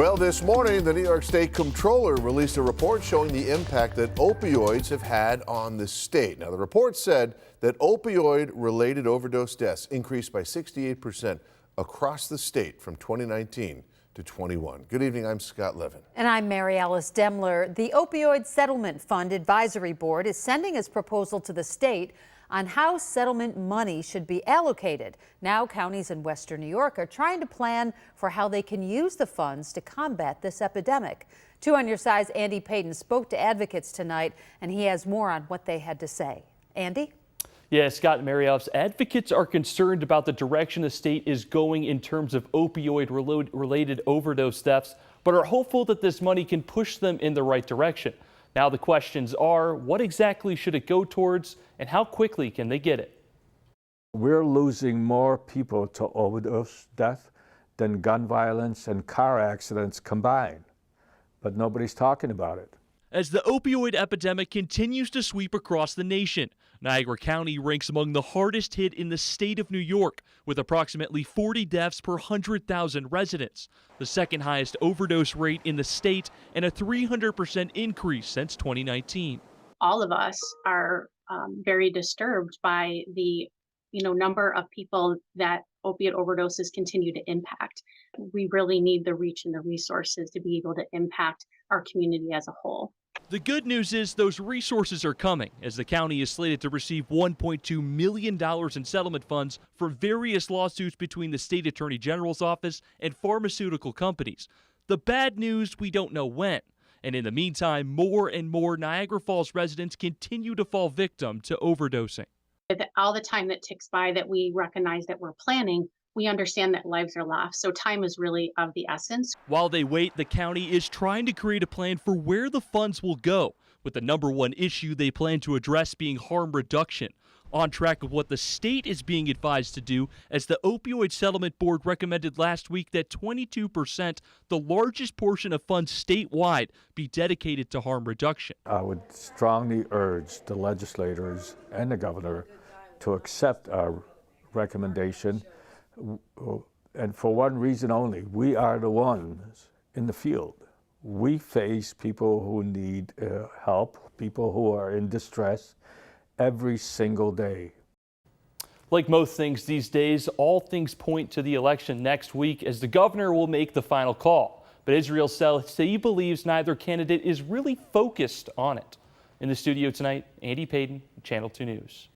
Well, this morning, the New York State Comptroller released a report showing the impact that opioids have had on the state. Now, the report said that opioid-related overdose deaths increased by 68% across the state from 2019 to 21. Good evening, I'm Scott Levin. And I'm Mary Alice Demler. The Opioid Settlement Fund Advisory Board is sending its proposal to the state on how settlement money should be allocated. Now, counties in Western New York are trying to plan for how they can use the funds to combat this epidemic. 2 on Your Side's Andy Payton spoke to advocates tonight, and he has more on what they had to say. Andy? Yeah, Scott and Mary Alice, advocates are concerned about the direction the state is going in terms of opioid-related overdose deaths, but are hopeful that this money can push them in the right direction. Now the questions are, what exactly should it go towards, and how quickly can they get it? We're losing more people to overdose death than gun violence and car accidents combined, but nobody's talking about it. As the opioid epidemic continues to sweep across the nation, Niagara County ranks among the hardest hit in the state of New York, with approximately 40 deaths per 100,000 residents, the second highest overdose rate in the state, and a 300% increase since 2019. All of us are very disturbed by the number of people that opiate overdoses continue to impact. We really need the reach and the resources to be able to impact our community as a whole. The good news is those resources are coming, as the county is slated to receive $1.2 million in settlement funds for various lawsuits between the state attorney general's office and pharmaceutical companies. The bad news, we don't know when. And in the meantime, more and more Niagara Falls residents continue to fall victim to overdosing. With all the time that ticks by that we recognize that we're planning, we understand that lives are lost, so time is really of the essence. While they wait, the county is trying to create a plan for where the funds will go, with the number one issue they plan to address being harm reduction, on track with what the state is being advised to do, as the Opioid Settlement Board recommended last week that 22%, the largest portion of funds statewide, be dedicated to harm reduction. I would strongly urge the legislators and the governor to accept our recommendation. And for one reason only, we are the ones in the field. We face people who need help, people who are in distress every single day. Like most things these days, all things point to the election next week, as the governor will make the final call. But Israel says he believes neither candidate is really focused on it. In the studio tonight, Andy Payton, Channel 2 News.